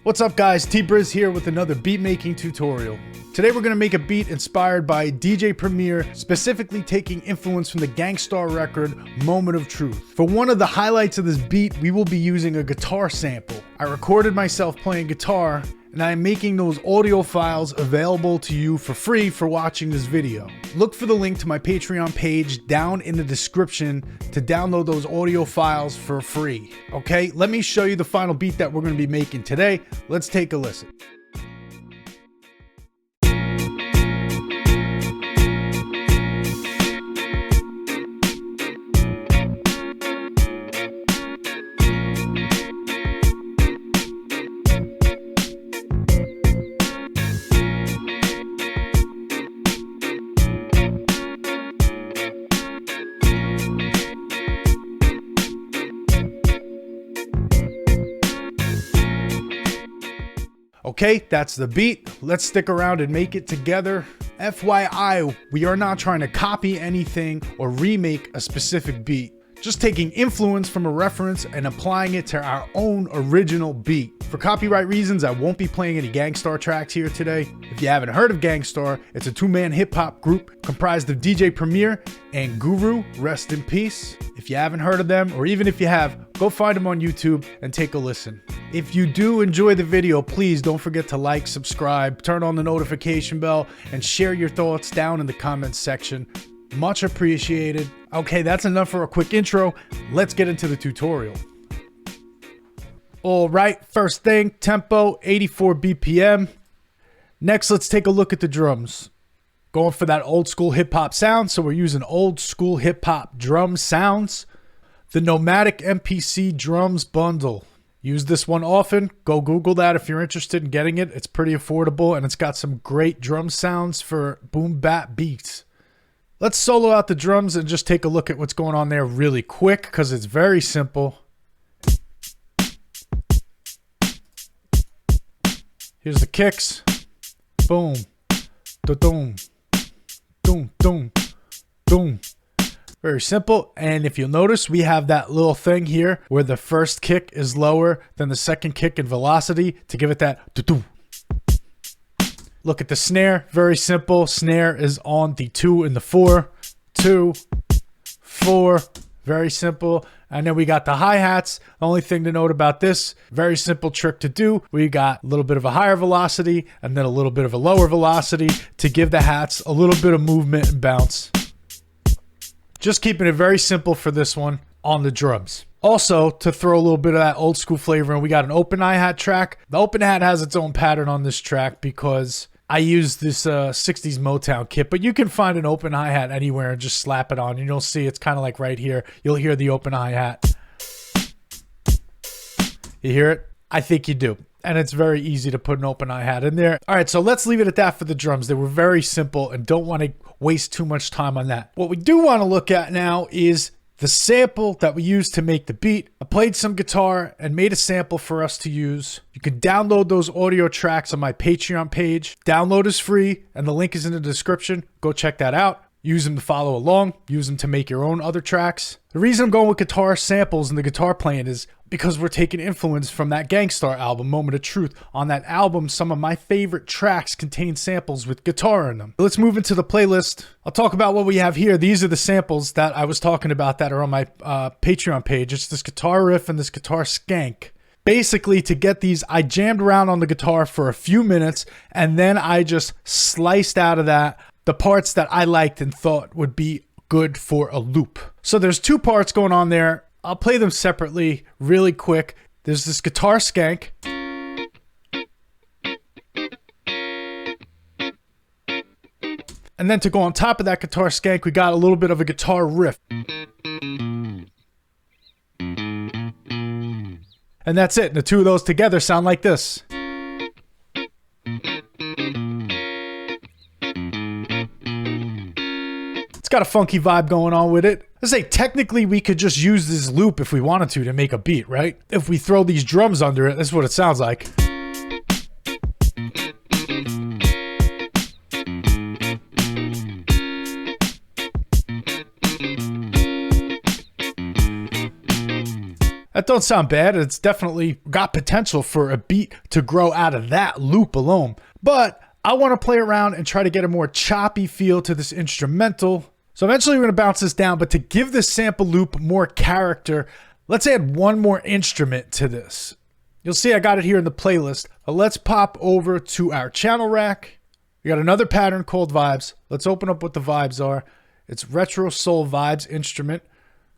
What's up guys, T-Briz here with another beat making tutorial. Today we're going to make a beat inspired by DJ Premier, specifically taking influence from the Gang Starr record, Moment of Truth. For one of the highlights of this beat, we will be using a guitar sample. I recorded myself playing guitar, and I am making those audio files available to you for free for watching this video. Look for the link to my Patreon page down in the description to download those audio files for free. Okay, let me show you the final beat that we're going to be making today. Let's take a listen. Okay, that's the beat. Let's stick around and make it together. FYI, we are not trying to copy anything or remake a specific beat. Just taking influence from a reference and applying it to our own original beat. For copyright reasons, I won't be playing any Gang Starr tracks here today. If you haven't heard of Gang Starr, it's a two-man hip-hop group comprised of DJ Premier and Guru, rest in peace. If you haven't heard of them, or even if you have, go find them on YouTube and take a listen. If you do enjoy the video, please don't forget to like, subscribe, turn on the notification bell, and share your thoughts down in the comments section. Much appreciated. Okay, that's enough for a quick intro. Let's get into the tutorial. All right, first thing, tempo, 84 BPM. Next, let's take a look at the drums. Going for that old school hip hop sound, so we're using old school hip hop drum sounds. The Nomadic MPC drums bundle. Use this one often. Go Google that if you're interested in getting it. It's pretty affordable and it's got some great drum sounds for boom bap beats. Let's solo out the drums and just take a look at what's going on there really quick because it's very simple. Here's the kicks. Boom. Da-doom. Doom, doom, doom. Very simple. And if you'll notice, we have that little thing here where the first kick is lower than the second kick in velocity to give it that da-doom. Look at the snare. Very simple. Snare is on the 2 and the 4. 2, 4. Very simple. And then we got the hi-hats. The only thing to note about this, very simple trick to do. We got a little bit of a higher velocity and then a little bit of a lower velocity to give the hats a little bit of movement and bounce. Just keeping it very simple for this one on the drums. Also, to throw a little bit of that old school flavor in, we got an open hi-hat track. The open hat has its own pattern on this track because I use this 60s Motown kit, but you can find an open hi-hat anywhere and just slap it on. You'll see it's kind of like right here. You'll hear the open hi-hat. You hear it? I think you do. And it's very easy to put an open hi-hat in there. All right, so let's leave it at that for the drums. They were very simple and don't want to waste too much time on that. What we do want to look at now is the sample that we used to make the beat. I played some guitar and made a sample for us to use. You can download those audio tracks on my Patreon page. Download is free and the link is in the description. Go check that out. Use them to follow along. Use them to make your own other tracks. The reason I'm going with guitar samples and the guitar playing is because we're taking influence from that Gang Starr album, Moment of Truth. On that album, some of my favorite tracks contain samples with guitar in them. Let's move into the playlist. I'll talk about what we have here. These are the samples that I was talking about that are on my Patreon page. It's this guitar riff and this guitar skank. Basically, to get these, I jammed around on the guitar for a few minutes, and then I just sliced out of that the parts that I liked and thought would be good for a loop. So there's two parts going on there. I'll play them separately really quick. There's this guitar skank. And then to go on top of that guitar skank, we got a little bit of a guitar riff. And that's it. And the two of those together sound like this. Got a funky vibe going on with it. Let's say technically we could just use this loop if we wanted to make a beat, right? If we throw these drums under it, that's what it sounds like. That don't sound bad. It's definitely got potential for a beat to grow out of that loop alone. But I want to play around and try to get a more choppy feel to this instrumental. So eventually we're going to bounce this down, but to give this sample loop more character, let's add one more instrument to this. You'll see I got it here in the playlist. Let's pop over to our channel rack. We got another pattern called Vibes. Let's open up what the vibes are. It's Retro Soul Vibes instrument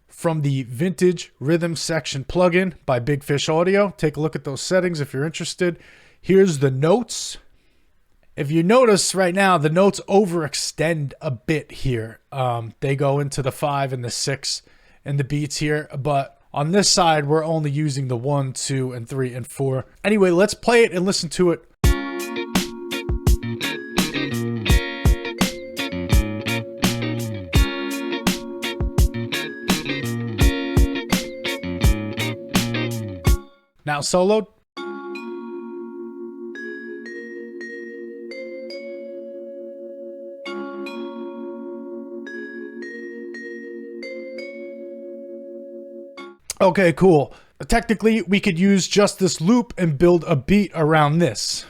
from the Vintage Rhythm Section plugin by Big Fish Audio. Take a look at those settings if you're interested. Here's the notes. If you notice right now, the notes overextend a bit here. They go into the 5 and the 6 in the beats here, but on this side, we're only using the 1, 2, and 3, and 4. Anyway, let's play it and listen to it. Now soloed. Okay, cool. Technically, we could use just this loop and build a beat around this.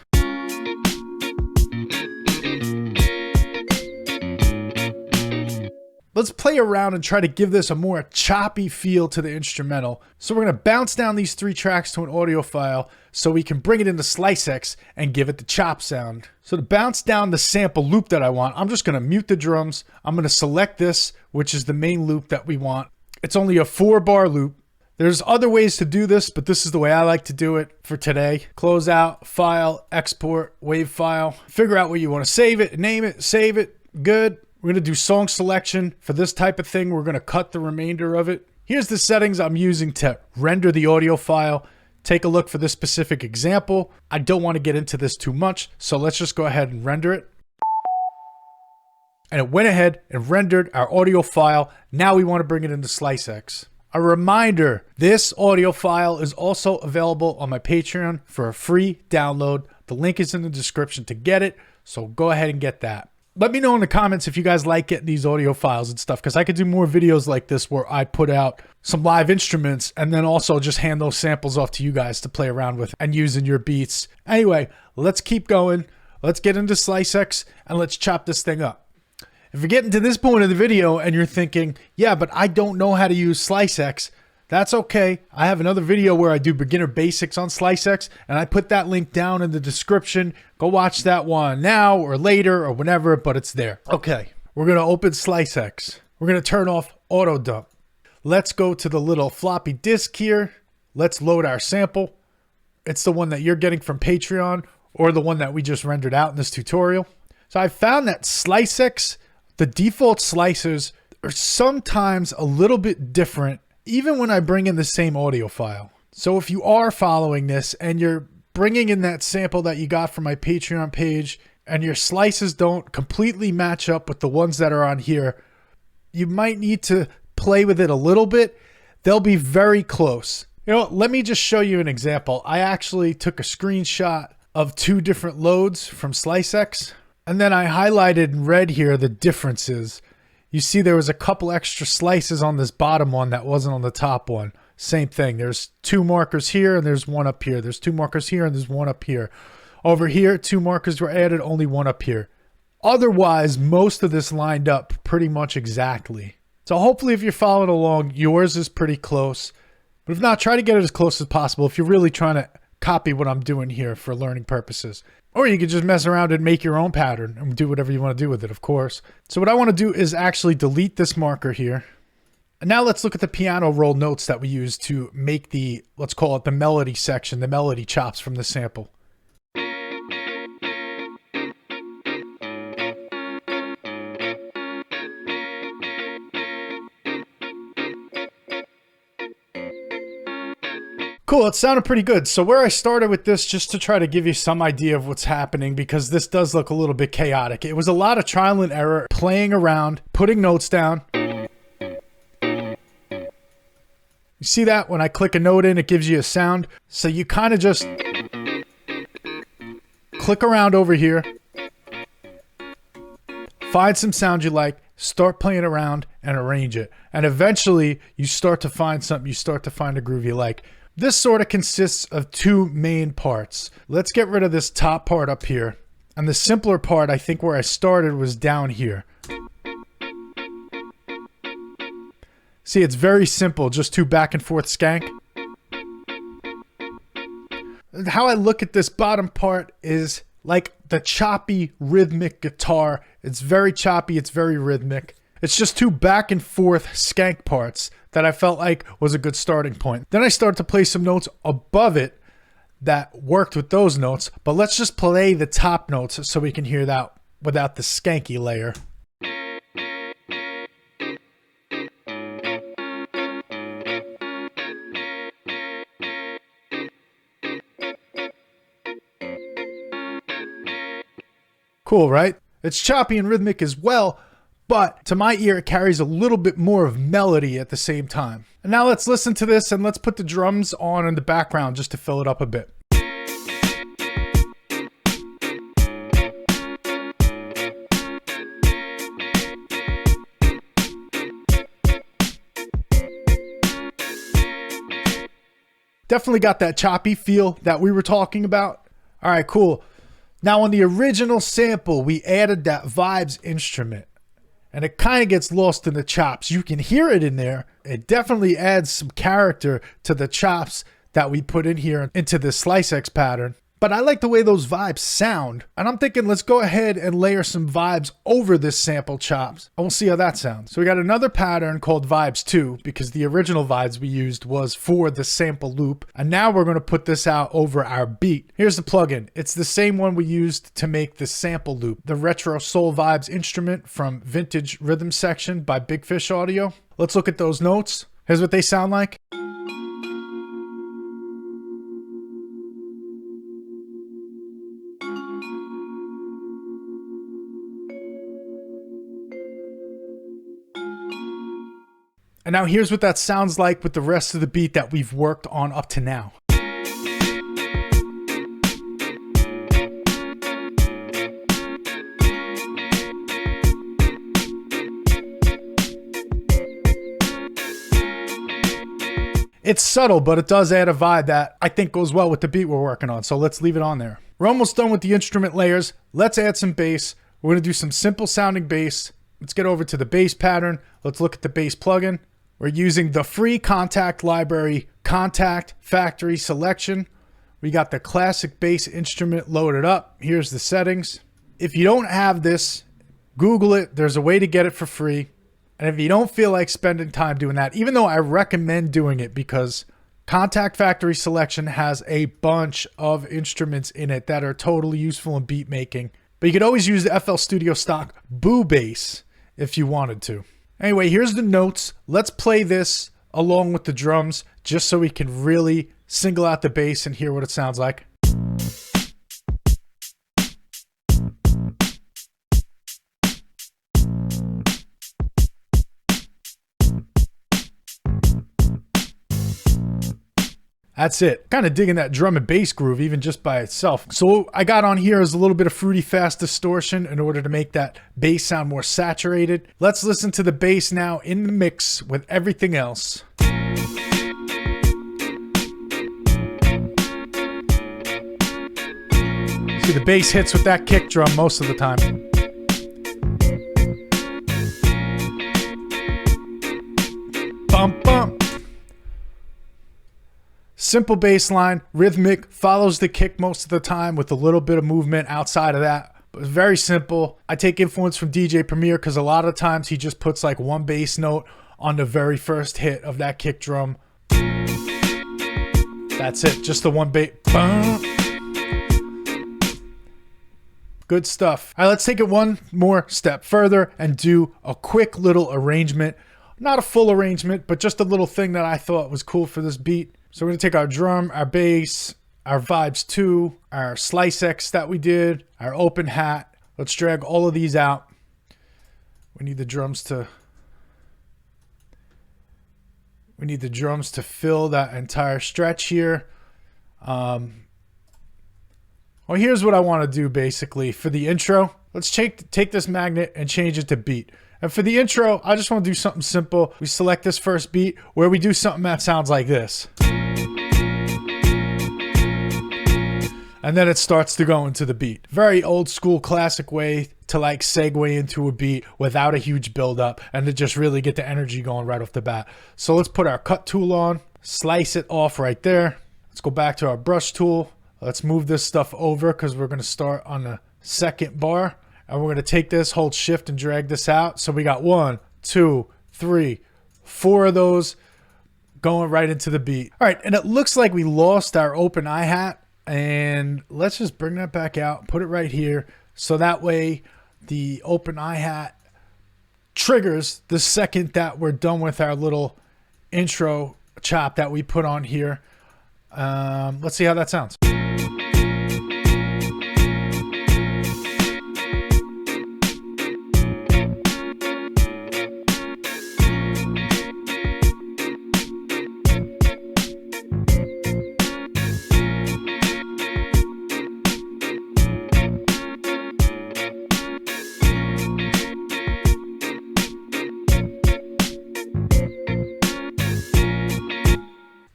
Let's play around and try to give this a more choppy feel to the instrumental. So we're going to bounce down these 3 tracks to an audio file so we can bring it into SliceX and give it the chop sound. So to bounce down the sample loop that I want, I'm just going to mute the drums. I'm going to select this, which is the main loop that we want. It's only a 4-bar loop. There's other ways to do this, but this is the way I like to do it for today. Close out, file, export, wave file. Figure out where you want to save it, name it, save it. Good. We're going to do song selection. For this type of thing, we're going to cut the remainder of it. Here's the settings I'm using to render the audio file. Take a look for this specific example. I don't want to get into this too much, so let's just go ahead and render it. And it went ahead and rendered our audio file. Now we want to bring it into SliceX. A reminder, this audio file is also available on my Patreon for a free download. The link is in the description to get it, so go ahead and get that. Let me know in the comments if you guys like getting these audio files and stuff, because I could do more videos like this where I put out some live instruments and then also just hand those samples off to you guys to play around with and use in your beats. Anyway, let's keep going. Let's get into SliceX and let's chop this thing up. If you're getting to this point of the video and you're thinking, yeah, but I don't know how to use SliceX, that's okay. I have another video where I do beginner basics on SliceX, and I put that link down in the description. Go watch that one now or later or whenever, but it's there. Okay, we're going to open SliceX. We're going to turn off auto dump. Let's go to the little floppy disk here. Let's load our sample. It's the one that you're getting from Patreon or the one that we just rendered out in this tutorial. So I found that SliceX, the default slicers are sometimes a little bit different even when I bring in the same audio file. So if you are following this and you're bringing in that sample that you got from my Patreon page and your slices don't completely match up with the ones that are on here, you might need to play with it a little bit. They'll be very close. You know what? Let me just show you an example. I actually took a screenshot of 2 different loads from SliceX, and then I highlighted in red here the differences. You see there was a couple extra slices on this bottom one that wasn't on the top one. Same thing. There's 2 markers here and there's 1 up here. There's 2 markers here and there's 1 up here. Over here, 2 markers were added, only 1 up here. Otherwise, most of this lined up pretty much exactly. So hopefully if you're following along, yours is pretty close. But if not, try to get it as close as possible if you're really trying to copy what I'm doing here for learning purposes. Or you could just mess around and make your own pattern and do whatever you want to do with it, of course. So what I want to do is actually delete this marker here. And now let's look at the piano roll notes that we use to make the, let's call it the melody section, the melody chops from the sample. Cool, it sounded pretty good. So where I started with this, just to try to give you some idea of what's happening, because this does look a little bit chaotic. It was a lot of trial and error, playing around, putting notes down. You see that? When I click a note in, it gives you a sound. So you kind of just click around over here, find some sound you like, start playing around and arrange it. And eventually you start to find something, you start to find a groove you like. This sort of consists of two main parts. Let's get rid of this top part up here. And the simpler part, I think where I started was down here. See, it's very simple, just two back and forth skank. How I look at this bottom part is like the choppy rhythmic guitar. It's very choppy, it's very rhythmic. It's just two back and forth skank parts that I felt like was a good starting point. Then I started to play some notes above it that worked with those notes, but let's just play the top notes so we can hear that without the skanky layer. Cool, right? It's choppy and rhythmic as well, but to my ear, it carries a little bit more of melody at the same time. And now let's listen to this and let's put the drums on in the background just to fill it up a bit. Definitely got that choppy feel that we were talking about. All right, cool. Now on the original sample, we added that vibes instrument and it kind of gets lost in the chops. You can hear it in there. It definitely adds some character to the chops that we put in here into the SliceX pattern. But I like the way those vibes sound. And I'm thinking, let's go ahead and layer some vibes over this sample chops. And we'll see how that sounds. So we got another pattern called Vibes 2 because the original vibes we used was for the sample loop. And now we're going to put this out over our beat. Here's the plugin. It's the same one we used to make the sample loop. The Retro Soul Vibes instrument from Vintage Rhythm Section by Big Fish Audio. Let's look at those notes. Here's what they sound like. And now here's what that sounds like with the rest of the beat that we've worked on up to now. It's subtle, but it does add a vibe that I think goes well with the beat we're working on. So let's leave it on there. We're almost done with the instrument layers. Let's add some bass. We're going to do some simple sounding bass. Let's get over to the bass pattern. Let's look at the bass plugin. We're using the free Kontakt library, Kontakt Factory Selection. We got the classic bass instrument loaded up. Here's the settings. If you don't have this, Google it. There's a way to get it for free. And if you don't feel like spending time doing that, even though I recommend doing it because Kontakt Factory Selection has a bunch of instruments in it that are totally useful in beat making. But you could always use the FL Studio stock Boo Bass if you wanted to. Anyway, here's the notes. Let's play this along with the drums just so we can really single out the bass and hear what it sounds like. That's it. Kind of digging that drum and bass groove even just by itself. So what I got on here is a little bit of fruity fast distortion in order to make that bass sound more saturated. Let's listen to the bass now in the mix with everything else. See, the bass hits with that kick drum most of the time. Bump, bump. Simple bass line, rhythmic, follows the kick most of the time with a little bit of movement outside of that. But it's very simple. I take influence from DJ Premier because a lot of times he just puts like one bass note on the very first hit of that kick drum. That's it, just the one bass. Good stuff. All right, let's take it one more step further and do a quick little arrangement. Not a full arrangement, but just a little thing that I thought was cool for this beat. So we're going to take our drum, our bass, our Vibes 2, our SliceX that we did, our open hat. Let's drag all of these out. We need the drums to fill that entire stretch here. Well, here's what I want to do basically for the intro. Let's take this magnet and change it to beat. And for the intro, I just want to do something simple. We select this first beat where we do something that sounds like this. And then it starts to go into the beat. Very old school classic way to like segue into a beat without a huge build-up and to just really get the energy going right off the bat. So let's put our cut tool on, slice it off right there. Let's go back to our brush tool. Let's move this stuff over because we're going to start on the second bar. And we're going to take this, hold shift and drag this out. So we got 1, 2, 3, 4 of those going right into the beat. All right, and it looks like we lost our open hi-hat. And let's just bring that back out, put it right here. So that way the open hi-hat triggers the second that we're done with our little intro chop that we put on here. Let's see how that sounds.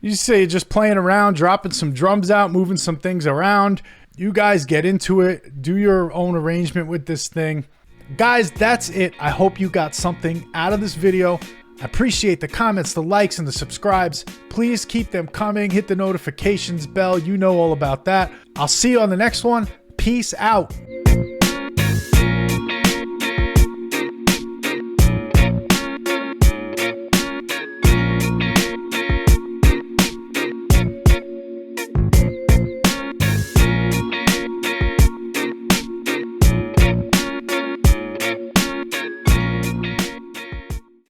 You say just playing around, dropping some drums out, moving some things around. You guys get into it. Do your own arrangement with this thing. Guys, that's it. I hope you got something out of this video. I appreciate the comments, the likes, and the subscribes. Please keep them coming. Hit the notifications bell. You know all about that. I'll see you on the next one. Peace out.